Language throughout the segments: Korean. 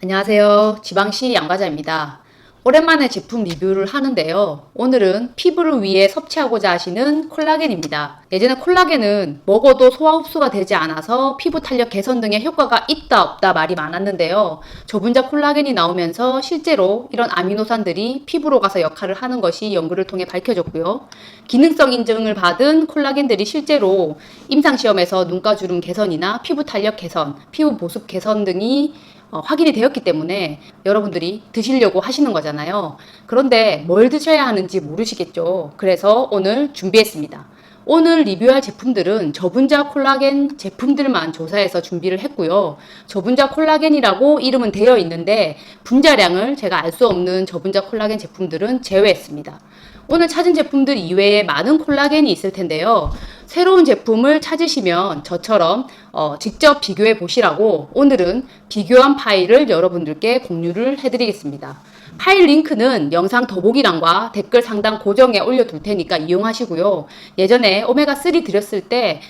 안녕하세요. 지방시 양과자입니다. 오랜만에 제품 리뷰를 하는데요. 오늘은 피부를 위해 섭취하고자 하시는 콜라겐입니다. 예전에 콜라겐은 먹어도 소화 흡수가 되지 않아서 피부 탄력 개선 등의 효과가 있다 없다 말이 많았는데요. 저분자 콜라겐이 나오면서 실제로 이런 아미노산들이 피부로 가서 역할을 하는 것이 연구를 통해 밝혀졌고요. 기능성 인증을 받은 콜라겐들이 실제로 임상시험에서 눈가주름 개선이나 피부 탄력 개선, 피부 보습 개선 등이 확인이 되었기 때문에 여러분들이 드시려고 하시는 거잖아요. 그런데 뭘 드셔야 하는지 모르시겠죠. 그래서 오늘 준비했습니다. 오늘 리뷰할 제품들은 저분자 콜라겐 제품들만 조사해서 준비를 했고요. 저분자 콜라겐이라고 이름은 되어 있는데 분자량을 제가 알 수 없는 저분자 콜라겐 제품들은 제외했습니다. 오늘 찾은 제품들 이외에 많은 콜라겐이 있을 텐데요. 새로운 제품을 찾으시면 저처럼 직접 비교해 보시라고 오늘은 비교한 파일을 여러분들께 공유를 해드리겠습니다. 파일 링크는 영상 더보기란과 댓글 상단 고정에 올려둘 테니까 이용하시고요. 예전에 오메가3 드렸을 때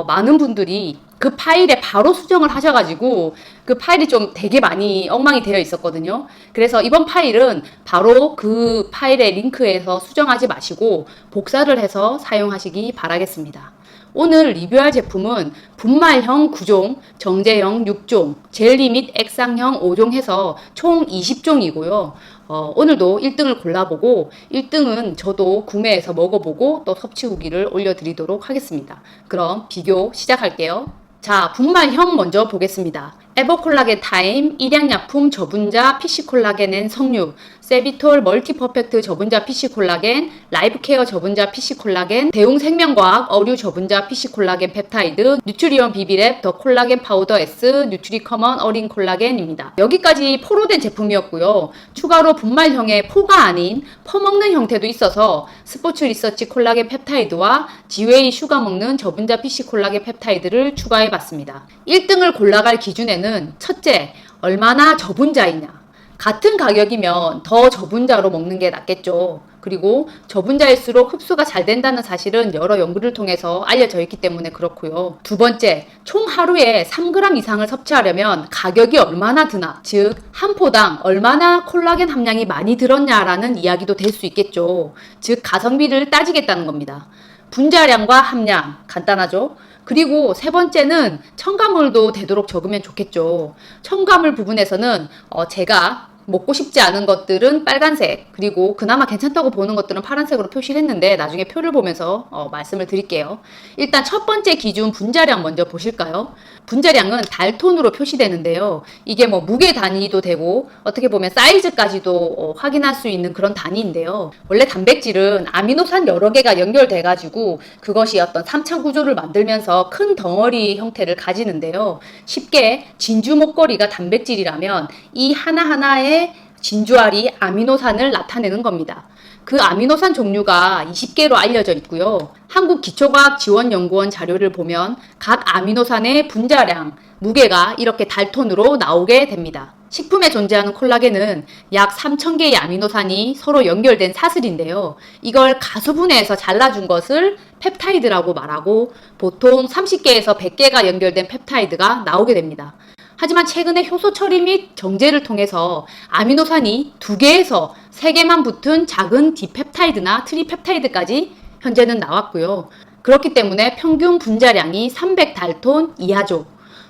많은 분들이 그 파일에 바로 수정을 하셔가지고 그 파일이 좀 되게 많이 엉망이 되어 있었거든요. 그래서 이번 파일은 바로 그 파일의 링크에서 수정하지 마시고 복사를 해서 사용하시기 바라겠습니다. 오늘 리뷰할 제품은 분말형 9종, 정제형 6종, 젤리 및 액상형 5종 해서 총 20종이고요. 오늘도 1등을 골라보고 1등은 저도 구매해서 먹어보고 또 섭취 후기를 올려드리도록 하겠습니다. 그럼 비교 시작할게요. 자, 분말형 먼저 보겠습니다. 에버콜라겐 타임, 일양약품 저분자 PC 콜라겐 석류, 세비톨 멀티퍼펙트 저분자 PC 콜라겐, 라이브케어 저분자 PC 콜라겐, 대웅생명과학 어류 저분자 PC 콜라겐 펩타이드, 뉴트리온 비비랩 더 콜라겐 파우더 S, 뉴트리커먼 어린 콜라겐입니다. 여기까지 포로된 제품이었고요. 추가로 분말형의 포가 아닌 퍼먹는 형태도 있어서 스포츠 리서치 콜라겐 펩타이드와 지웨이 슈가 먹는 저분자 PC 콜라겐 펩타이드를 추가해봤습니다. 1등을 골라갈 기준에는 첫째, 얼마나 저분자이냐. 같은 가격이면 더 저분자로 먹는 게 낫겠죠. 그리고 저분자일수록 흡수가 잘 된다는 사실은 여러 연구를 통해서 알려져 있기 때문에 그렇고요. 두 번째, 총 하루에 3g 이상을 섭취하려면 가격이 얼마나 드나, 즉 한 포당 얼마나 콜라겐 함량이 많이 들었냐라는 이야기도 될 수 있겠죠. 즉 가성비를 따지겠다는 겁니다. 분자량과 함량, 간단하죠? 그리고 세 번째는 첨가물도 되도록 적으면 좋겠죠. 첨가물 부분에서는 제가 먹고 싶지 않은 것들은 빨간색, 그리고 그나마 괜찮다고 보는 것들은 파란색으로 표시를 했는데 나중에 표를 보면서 말씀을 드릴게요. 일단 첫 번째 기준 분자량 먼저 보실까요? 분자량은 달톤으로 표시되는데요. 이게 뭐 무게 단위도 되고 어떻게 보면 사이즈까지도 확인할 수 있는 그런 단위인데요. 원래 단백질은 아미노산 여러 개가 연결돼 가지고 그것이 어떤 3차 구조를 만들면서 큰 덩어리 형태를 가지는데요. 쉽게 진주 목걸이가 단백질이라면 이 하나하나의 진주알이 아미노산을 나타내는 겁니다. 그 아미노산 종류가 20개로 알려져 있고요. 한국기초과학지원연구원 자료를 보면 각 아미노산의 분자량, 무게가 이렇게 달톤으로 나오게 됩니다. 식품에 존재하는 콜라겐은 약 3,000개의 아미노산이 서로 연결된 사슬인데요. 이걸 가수분해해서 잘라준 것을 펩타이드라고 말하고 보통 30개에서 100개가 연결된 펩타이드가 나오게 됩니다. 하지만 최근에 효소 처리 및 정제를 통해서 아미노산이 2개에서 3개만 붙은 작은 디펩타이드나 트리펩타이드까지 현재는 나왔고요. 그렇기 때문에 평균 분자량이 300달톤 이하죠.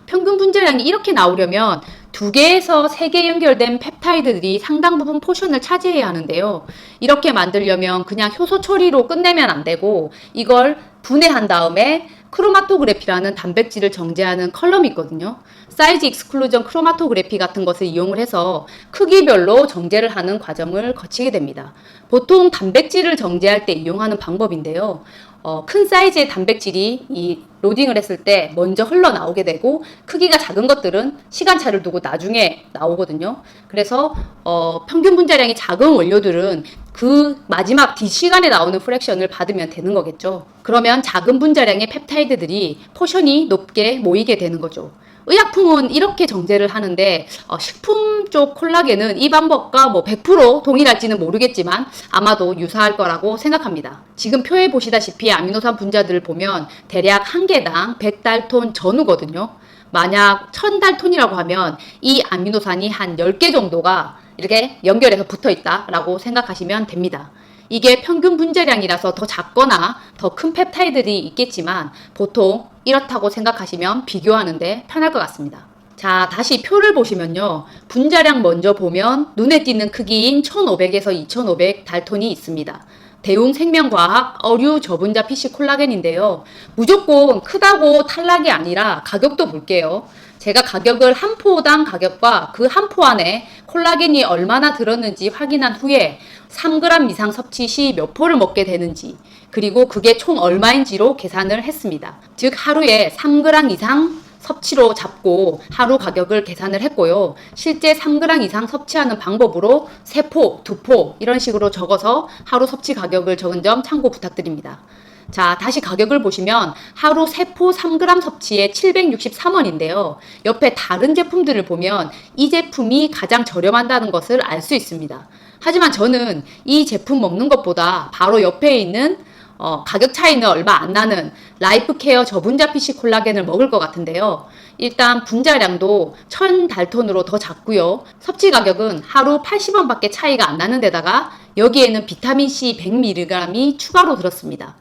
평균 분자량이 이렇게 나오려면 2개에서 3개 연결된 펩타이드들이 상당 부분 포션을 차지해야 하는데요. 이렇게 만들려면 그냥 효소 처리로 끝내면 안 되고 이걸 분해한 다음에 크로마토그래피라는 단백질을 정제하는 컬럼이 있거든요. 사이즈 익스클루전 크로마토그래피 같은 것을 이용을 해서 크기별로 정제를 하는 과정을 거치게 됩니다. 보통 단백질을 정제할 때 이용하는 방법인데요. 큰 사이즈의 단백질이 이 로딩을 했을 때 먼저 흘러나오게 되고 크기가 작은 것들은 시간차를 두고 나중에 나오거든요. 그래서 평균 분자량이 작은 원료들은 그 마지막 뒷시간에 나오는 프랙션을 받으면 되는 거겠죠. 그러면 작은 분자량의 펩타이드들이 포션이 높게 모이게 되는 거죠. 의약품은 이렇게 정제를 하는데 식품 쪽 콜라겐은 이 방법과 뭐 100% 동일할지는 모르겠지만 아마도 유사할 거라고 생각합니다. 지금 표에 보시다시피 아미노산 분자들을 보면 대략 한 개당 100달톤 전후거든요. 만약 1000달톤이라고 하면 이 아미노산이 한 10개 정도가 이렇게 연결해서 붙어 있다라고 생각하시면 됩니다. 이게 평균 분자량이라서 더 작거나 더 큰 펩타이드들이 있겠지만 보통 이렇다고 생각하시면 비교하는데 편할 것 같습니다. 자, 다시 표를 보시면요. 분자량 먼저 보면 눈에 띄는 크기인 1500에서 2500 달톤이 있습니다. 대웅생명과학 어류 저분자 PC 콜라겐인데요. 무조건 크다고 탈락이 아니라 가격도 볼게요. 제가 가격을 한 포당 가격과 그 한 포 안에 콜라겐이 얼마나 들었는지 확인한 후에 3g 이상 섭취 시 몇 포를 먹게 되는지, 그리고 그게 총 얼마인지로 계산을 했습니다. 즉 하루에 3g 이상 섭취로 잡고 하루 가격을 계산을 했고요. 실제 3g 이상 섭취하는 방법으로 3포, 2포 이런 식으로 적어서 하루 섭취 가격을 적은 점 참고 부탁드립니다. 자, 다시 가격을 보시면 하루 3포 3g 섭취에 763원인데요. 옆에 다른 제품들을 보면 이 제품이 가장 저렴하다는 것을 알 수 있습니다. 하지만 저는 이 제품 먹는 것보다 바로 옆에 있는 가격 차이는 얼마 안 나는 라이프케어 저분자 PC 콜라겐을 먹을 것 같은데요. 일단 분자량도 1000달톤으로 더 작고요. 섭취 가격은 하루 80원밖에 차이가 안 나는 데다가 여기에는 비타민C 100mg이 추가로 들었습니다.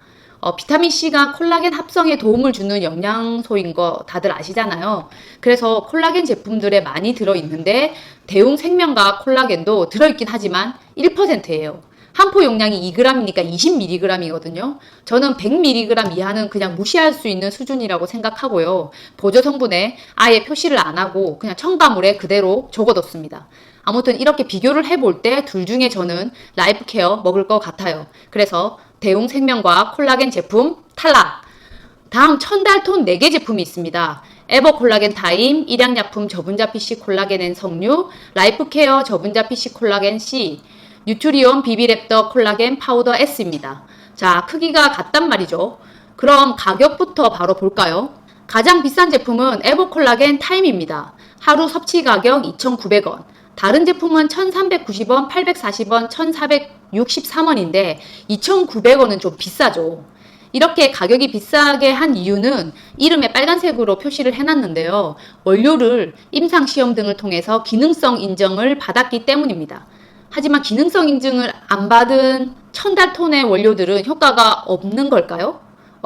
비타민C가 콜라겐 합성에 도움을 주는 영양소인 거 다들 아시잖아요. 그래서 콜라겐 제품들에 많이 들어있는데 대웅생명과학 콜라겐도 들어있긴 하지만 1%예요. 한 포 용량이 2g이니까 20mg이거든요. 저는 100mg 이하는 그냥 무시할 수 있는 수준이라고 생각하고요. 보조 성분에 아예 표시를 안 하고 그냥 첨가물에 그대로 적어뒀습니다. 아무튼 이렇게 비교를 해볼 때 둘 중에 저는 라이프케어 먹을 것 같아요. 그래서 대웅생명과학 콜라겐 제품 탈락! 다음 1000달톤 4개 제품이 있습니다. 에버콜라겐 타임, 일양약품 저분자 PC 콜라겐 N 석류, 라이프케어 저분자 PC 콜라겐 C, 뉴트리온 비비랩더 콜라겐 파우더 S입니다. 자, 크기가 같단 말이죠. 그럼 가격부터 바로 볼까요? 가장 비싼 제품은 에버콜라겐 타임입니다. 하루 섭취 가격 2,900원. 다른 제품은 1,390원, 840원, 1,463원인데 2,900원은 좀 비싸죠. 이렇게 가격이 비싸게 한 이유는 이름에 빨간색으로 표시를 해놨는데요. 원료를 임상시험 등을 통해서 기능성 인정을 받았기 때문입니다. 하지만 기능성 인증을 안 받은 1000달톤의 원료들은 효과가 없는 걸까요?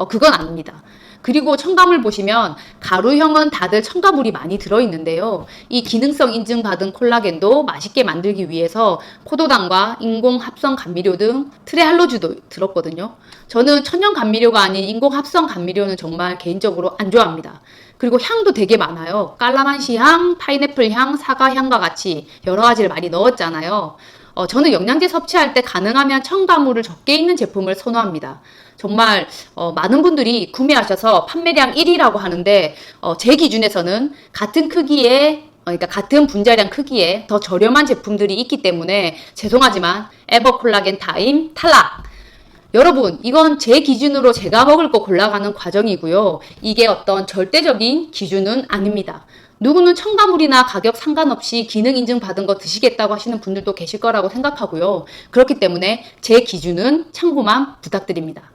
그건 아닙니다. 그리고 첨가물 보시면 가루형은 다들 첨가물이 많이 들어있는데요. 이 기능성 인증받은 콜라겐도 맛있게 만들기 위해서 포도당과 인공 합성 감미료 등 트레할로주도 들었거든요. 저는 천연 감미료가 아닌 인공 합성 감미료는 정말 개인적으로 안 좋아합니다. 그리고 향도 되게 많아요. 깔라만시 향, 파인애플 향, 사과 향과 같이 여러 가지를 많이 넣었잖아요. 저는 영양제 섭취할 때 가능하면 첨가물을 적게 있는 제품을 선호합니다. 정말 많은 분들이 구매하셔서 판매량 1위라고 하는데 제 기준에서는 같은 크기의 그러니까 같은 분자량 크기에 더 저렴한 제품들이 있기 때문에 죄송하지만 에버콜라겐 타임 탈락! 여러분, 이건 제 기준으로 제가 먹을 거 골라가는 과정이고요. 이게 어떤 절대적인 기준은 아닙니다. 누구는 첨가물이나 가격 상관없이 기능 인증 받은 거 드시겠다고 하시는 분들도 계실 거라고 생각하고요. 그렇기 때문에 제 기준은 참고만 부탁드립니다.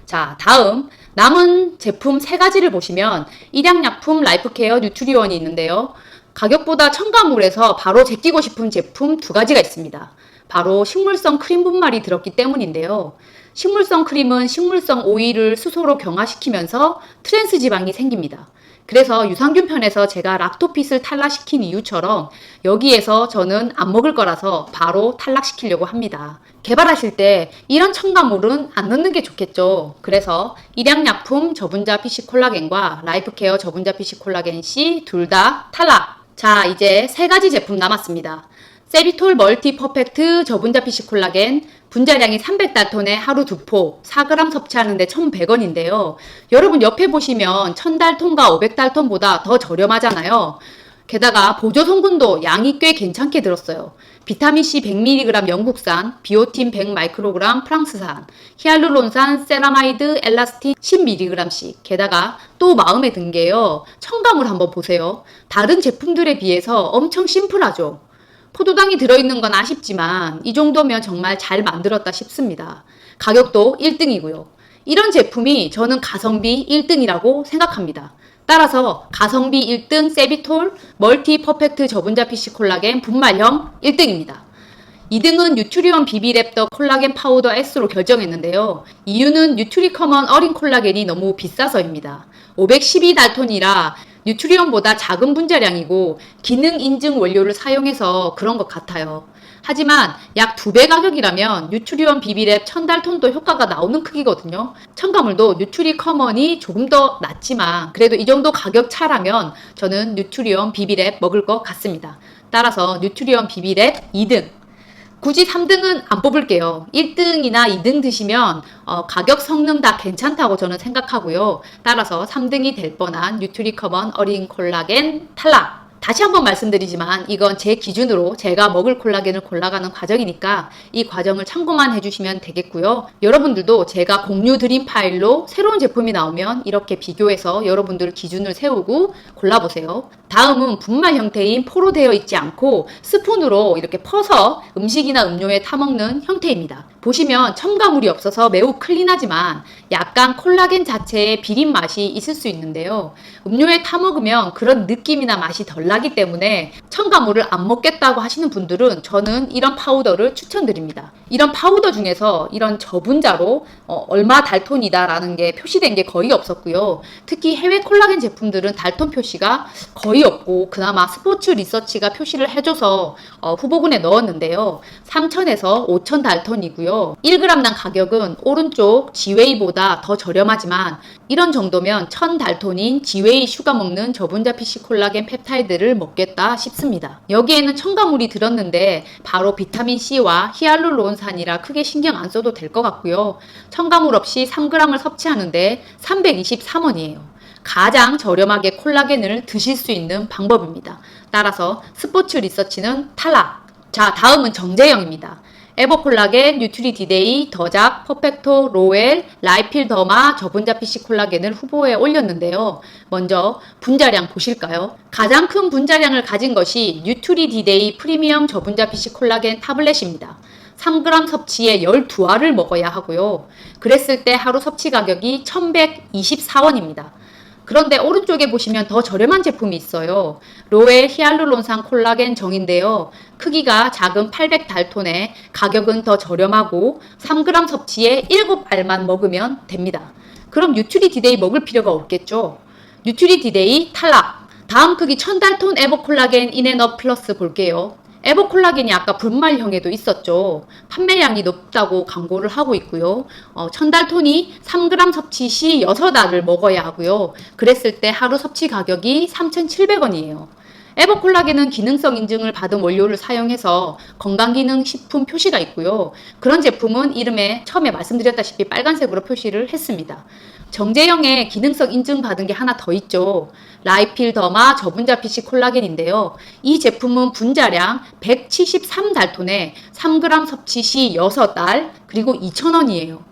자, 다음 남은 제품 3가지를 보시면 일양약품, 라이프케어, 뉴트리원이 있는데요. 가격보다 첨가물에서 바로 제끼고 싶은 제품 2가지가 있습니다. 바로 식물성 크림 분말이 들었기 때문인데요. 식물성 크림은 식물성 오일을 수소로 경화시키면서 트랜스 지방이 생깁니다. 그래서 유산균 편에서 제가 락토핏을 탈락시킨 이유처럼 여기에서 저는 안 먹을 거라서 바로 탈락시키려고 합니다. 개발하실 때 이런 첨가물은 안 넣는 게 좋겠죠. 그래서 일양약품 저분자 PC 콜라겐과 라이프케어 저분자 PC 콜라겐 C 둘 다 탈락! 자, 이제 3가지 제품 남았습니다. 세비톨 멀티 퍼펙트 저분자 PC 콜라겐 분자량이 300달톤에 하루 2포 4g 섭취하는데 1,100원인데요. 여러분 옆에 보시면 1000달톤과 500달톤보다 더 저렴하잖아요. 게다가 보조 성분도 양이 꽤 괜찮게 들었어요. 비타민C 100mg 영국산, 비오틴 100마이크로그램 프랑스산, 히알루론산, 세라마이드, 엘라스틴 10mg씩. 게다가 또 마음에 든 게요. 첨가물 한번 보세요. 다른 제품들에 비해서 엄청 심플하죠. 포도당이 들어있는 건 아쉽지만 이 정도면 정말 잘 만들었다 싶습니다. 가격도 1등이고요. 이런 제품이 저는 가성비 1등이라고 생각합니다. 따라서 가성비 1등 세비톨 멀티 퍼펙트 저분자 PC 콜라겐 분말형 1등입니다. 2등은 뉴트리온 비비랩더 콜라겐 파우더 S로 결정했는데요. 이유는 뉴트리커먼 어린 콜라겐이 너무 비싸서입니다. 512달톤이라 뉴트리온보다 작은 분자량이고 기능 인증 원료를 사용해서 그런 것 같아요. 하지만 약 2배 가격이라면 뉴트리온 비비랩 1000달톤도 효과가 나오는 크기거든요. 첨가물도 뉴트리커먼이 조금 더 낫지만 그래도 이 정도 가격 차라면 저는 뉴트리온 비비랩 먹을 것 같습니다. 따라서 뉴트리온 비비랩 2등. 굳이 3등은 안 뽑을게요. 1등이나 2등 드시면 가격 성능 다 괜찮다고 저는 생각하고요. 따라서 3등이 될 뻔한 뉴트리커먼 어린 콜라겐 탈락. 다시 한번 말씀드리지만 이건 제 기준으로 제가 먹을 콜라겐을 골라가는 과정이니까 이 과정을 참고만 해주시면 되겠고요. 여러분들도 제가 공유 드린 파일로 새로운 제품이 나오면 이렇게 비교해서 여러분들 기준을 세우고 골라보세요. 다음은 분말 형태인 포로 되어 있지 않고 스푼으로 이렇게 퍼서 음식이나 음료에 타먹는 형태입니다. 보시면 첨가물이 없어서 매우 클린하지만 약간 콜라겐 자체의 비린 맛이 있을 수 있는데요. 음료에 타먹으면 그런 느낌이나 맛이 덜 나기 때문에 첨가물을 안 먹겠다고 하시는 분들은 저는 이런 파우더를 추천드립니다. 이런 파우더 중에서 이런 저분자로 얼마 달톤이다 라는 게 표시된 게 거의 없었고요. 특히 해외 콜라겐 제품들은 달톤 표시가 거의 없고 그나마 스포츠 리서치가 표시를 해줘서 후보군에 넣었는데요. 3000에서 5000 달톤이고요. 1g당 가격은 오른쪽 지웨이보다 더 저렴하지만 이런 정도면 1000 달톤인 지웨이 슈가 먹는 저분자 PC 콜라겐 펩타이드를 먹겠다 싶습니다. 여기에는 첨가물이 들었는데 바로 비타민C와 히알루론산이라 크게 신경 안 써도 될 것 같고요. 첨가물 없이 3g을 섭취하는데 323원이에요. 가장 저렴하게 콜라겐을 드실 수 있는 방법입니다. 따라서 스포츠 리서치는 탈락. 자, 다음은 정제형입니다. 에버콜라겐, 뉴트리디데이, 더작, 퍼펙토, 로웰, 라이필더마, 저분자 PC 콜라겐을 후보에 올렸는데요. 먼저 분자량 보실까요? 가장 큰 분자량을 가진 것이 뉴트리디데이 프리미엄 저분자 PC 콜라겐 타블렛입니다. 3g 섭취에 12알을 먹어야 하고요. 그랬을 때 하루 섭취 가격이 1124원입니다. 그런데 오른쪽에 보시면 더 저렴한 제품이 있어요. 로웰 히알루론산 콜라겐 정인데요. 크기가 작은 800달톤에 가격은 더 저렴하고 3g 섭취에 7알만 먹으면 됩니다. 그럼 뉴트리디데이 먹을 필요가 없겠죠. 뉴트리디데이 탈락. 다음 크기 1000달톤 에버콜라겐 인앤업 플러스 볼게요. 에버콜라겐이 아까 분말형에도 있었죠. 판매량이 높다고 광고를 하고 있고요. 1000달톤이 3g 섭취 시 6알을 먹어야 하고요. 그랬을 때 하루 섭취 가격이 3,700원이에요. 에버콜라겐은 기능성 인증을 받은 원료를 사용해서 건강기능식품 표시가 있고요. 그런 제품은 이름에 처음에 말씀드렸다시피 빨간색으로 표시를 했습니다. 정제형의 기능성 인증받은 게 하나 더 있죠. 라이필더마 저분자 PC 콜라겐인데요. 이 제품은 분자량 173달톤에 3g 섭취 시 6알 그리고 2,000원이에요.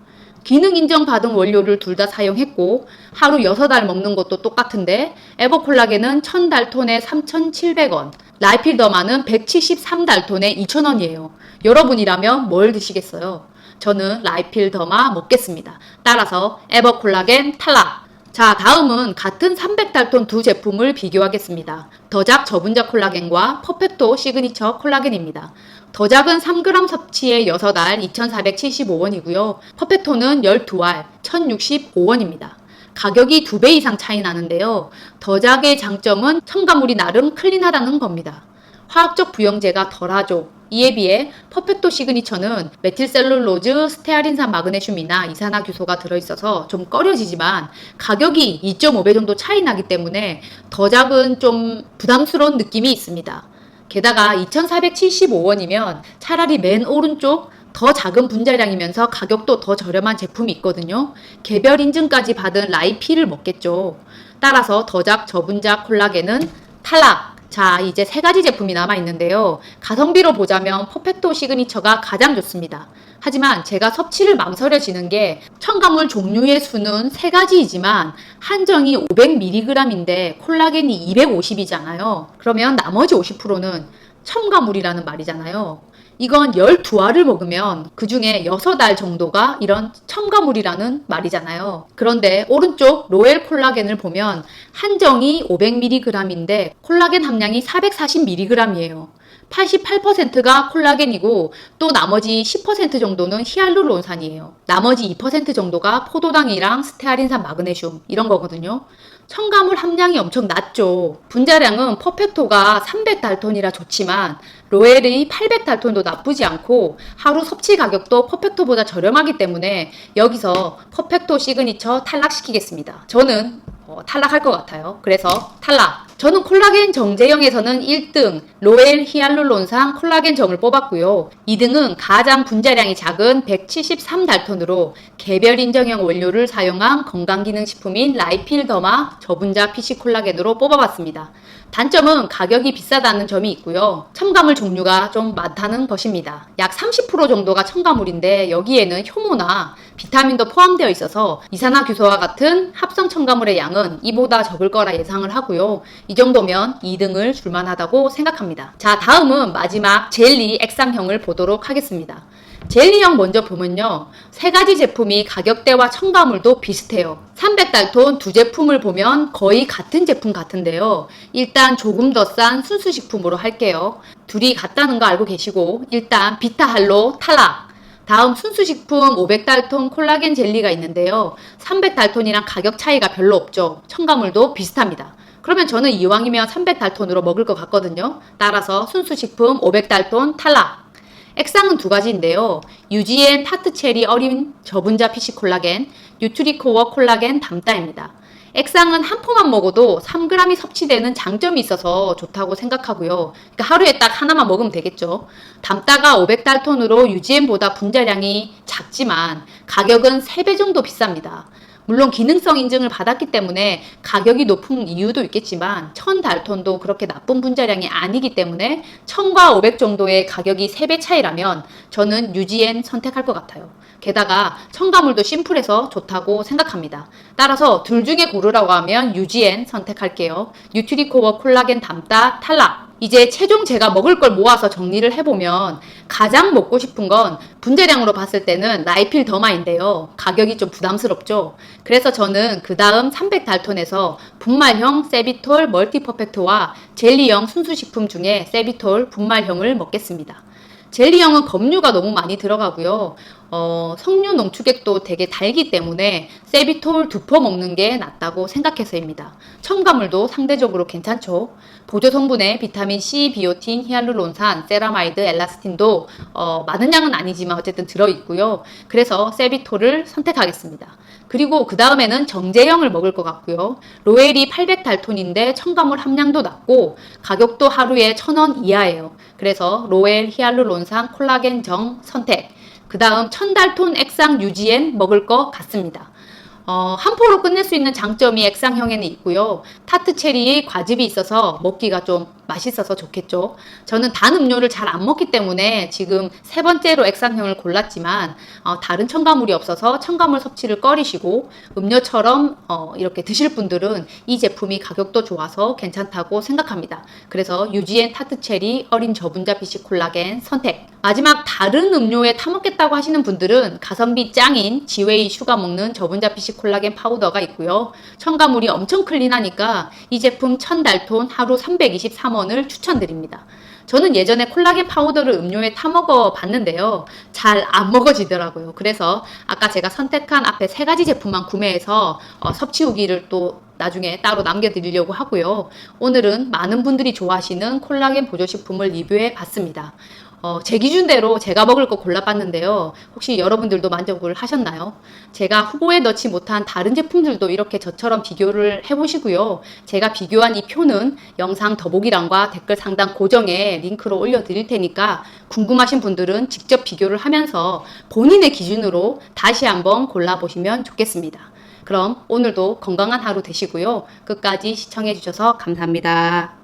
기능 인정받은 원료를 둘 다 사용했고 하루 6알 먹는 것도 똑같은데 에버콜라겐은 1000달톤에 3,700원, 라이필더마는 173달톤에 2,000원이에요. 여러분이라면 뭘 드시겠어요? 저는 라이필더마 먹겠습니다. 따라서 에버콜라겐 탈락. 자, 다음은 같은 300달톤 두 제품을 비교하겠습니다. 더작 저분자 콜라겐과 퍼펙토 시그니처 콜라겐입니다. 더작은 3g 섭취에 6알 2,475원이고요. 퍼펙토는 12알 1,065원입니다. 가격이 2배 이상 차이 나는데요. 더작의 장점은 첨가물이 나름 클린하다는 겁니다. 화학적 부영제가 덜하죠. 이에 비해 퍼펙토 시그니처는 메틸셀룰로즈, 스테아린산 마그네슘이나 이산화규소가 들어있어서 좀 꺼려지지만 가격이 2.5배 정도 차이 나기 때문에 더작은 좀 부담스러운 느낌이 있습니다. 게다가 2,475원이면 차라리 맨 오른쪽 더 작은 분자량이면서 가격도 더 저렴한 제품이 있거든요. 개별 인증까지 받은 라이피를 먹겠죠. 따라서 더작 저분자 콜라겐은 탈락. 자, 이제 세 가지 제품이 남아있는데요. 가성비로 보자면 퍼펙토 시그니처가 가장 좋습니다. 하지만 제가 섭취를 망설여지는 게 첨가물 종류의 수는 세 가지이지만 한정이 500mg인데 콜라겐이 250이잖아요. 그러면 나머지 50%는 첨가물이라는 말이잖아요. 이건 12알을 먹으면 그 중에 6알 정도가 이런 첨가물이라는 말이잖아요. 그런데 오른쪽 로엘 콜라겐을 보면 한정이 500mg인데 콜라겐 함량이 440mg이에요. 88%가 콜라겐이고 또 나머지 10% 정도는 히알루론산이에요. 나머지 2% 정도가 포도당이랑 스테아린산, 마그네슘 이런 거거든요. 첨가물 함량이 엄청 낮죠. 분자량은 퍼펙토가 300달톤이라 좋지만 로엘이 800달톤도 나쁘지 않고 하루 섭취 가격도 퍼펙토보다 저렴하기 때문에 여기서 퍼펙토 시그니처 탈락시키겠습니다. 저는 탈락할 것 같아요. 그래서 탈락. 저는 콜라겐 정제형에서는 1등 로엘 히알루론산 콜라겐 정을 뽑았고요. 2등은 가장 분자량이 작은 173달톤으로 개별 인정형 원료를 사용한 건강기능식품인 라이필더마 저분자 PC 콜라겐으로 뽑아봤습니다. 단점은 가격이 비싸다는 점이 있고요. 첨가물 종류가 좀 많다는 것입니다. 약 30% 정도가 첨가물인데 여기에는 효모나 비타민도 포함되어 있어서 이산화규소와 같은 합성 첨가물의 양은 이보다 적을 거라 예상을 하고요. 이 정도면 2등을 줄만하다고 생각합니다. 자, 다음은 마지막 젤리 액상형을 보도록 하겠습니다. 젤리형 먼저 보면요. 세 가지 제품이 가격대와 첨가물도 비슷해요. 300달톤 두 제품을 보면 거의 같은 제품 같은데요. 일단 조금 더 싼 순수식품으로 할게요. 둘이 같다는 거 알고 계시고 일단 비타할로 탈락. 다음 순수식품 500달톤 콜라겐 젤리가 있는데요. 300달톤이랑 가격 차이가 별로 없죠. 첨가물도 비슷합니다. 그러면 저는 이왕이면 300달톤으로 먹을 것 같거든요. 따라서 순수식품 500달톤 탈락. 액상은 두 가지인데요. 유지엔 타트체리 어린 저분자 PC 콜라겐, 뉴트리코어 콜라겐 담따입니다. 액상은 한 포만 먹어도 3g이 섭취되는 장점이 있어서 좋다고 생각하고요. 그러니까 하루에 딱 하나만 먹으면 되겠죠. 담따가 500달톤으로 유지엔보다 분자량이 작지만 가격은 3배 정도 비쌉니다. 물론 기능성 인증을 받았기 때문에 가격이 높은 이유도 있겠지만 1000달톤도 그렇게 나쁜 분자량이 아니기 때문에 1000과 500 정도의 가격이 3배 차이라면 저는 유지엔 선택할 것 같아요. 게다가 첨가물도 심플해서 좋다고 생각합니다. 따라서 둘 중에 고르라고 하면 유지엔 선택할게요. 뉴트리코어 콜라겐 담따 탈락. 이제 최종 제가 먹을 걸 모아서 정리를 해보면 가장 먹고 싶은 건 분자량으로 봤을 때는 라이필더마인데요. 가격이 좀 부담스럽죠. 그래서 저는 그 다음 300달톤에서 분말형 세비톨 멀티퍼펙트와 젤리형 순수식품 중에 세비톨 분말형을 먹겠습니다. 젤리형은 검류가 너무 많이 들어가고요. 석류 농축액도 되게 달기 때문에 세비톨 2포 먹는 게 낫다고 생각해서입니다. 첨가물도 상대적으로 괜찮죠. 보조 성분에 비타민 C, 비오틴, 히알루론산, 세라마이드, 엘라스틴도 많은 양은 아니지만 어쨌든 들어있고요. 그래서 세비톨을 선택하겠습니다. 그리고 그 다음에는 정제형을 먹을 것 같고요. 로엘이 800달톤인데 첨가물 함량도 낮고 가격도 하루에 1000원 이하예요. 그래서 로엘 히알루론산 콜라겐 정 선택. 그 다음 1000달톤 액상 유지엔 먹을 것 같습니다. 한 포로 끝낼 수 있는 장점이 액상형에는 있고요. 타트 체리의 과즙이 있어서 먹기가 좀 맛있어서 좋겠죠. 저는 단 음료를 잘 안 먹기 때문에 지금 세 번째로 액상형을 골랐지만 다른 첨가물이 없어서 첨가물 섭취를 꺼리시고 음료처럼 이렇게 드실 분들은 이 제품이 가격도 좋아서 괜찮다고 생각합니다. 그래서 유지엔 타트 체리 어린 저분자 PC 콜라겐 선택. 마지막 다른 음료에 타먹겠다고 하시는 분들은 가성비 짱인 지웨이 슈가 먹는 저분자 PC 콜라겐 파우더가 있고요. 첨가물이 엄청 클린하니까 이 제품 1000달톤 하루 323원을 추천드립니다. 저는 예전에 콜라겐 파우더를 음료에 타먹어 봤는데요. 잘 안 먹어지더라고요. 그래서 아까 제가 선택한 앞에 세 가지 제품만 구매해서 섭취 후기를 또 나중에 따로 남겨드리려고 하고요. 오늘은 많은 분들이 좋아하시는 콜라겐 보조식품을 리뷰해 봤습니다. 제 기준대로 제가 먹을 거 골라봤는데요. 혹시 여러분들도 만족을 하셨나요? 제가 후보에 넣지 못한 다른 제품들도 이렇게 저처럼 비교를 해보시고요. 제가 비교한 이 표는 영상 더보기란과 댓글 상단 고정에 링크로 올려드릴 테니까 궁금하신 분들은 직접 비교를 하면서 본인의 기준으로 다시 한번 골라보시면 좋겠습니다. 그럼 오늘도 건강한 하루 되시고요. 끝까지 시청해주셔서 감사합니다.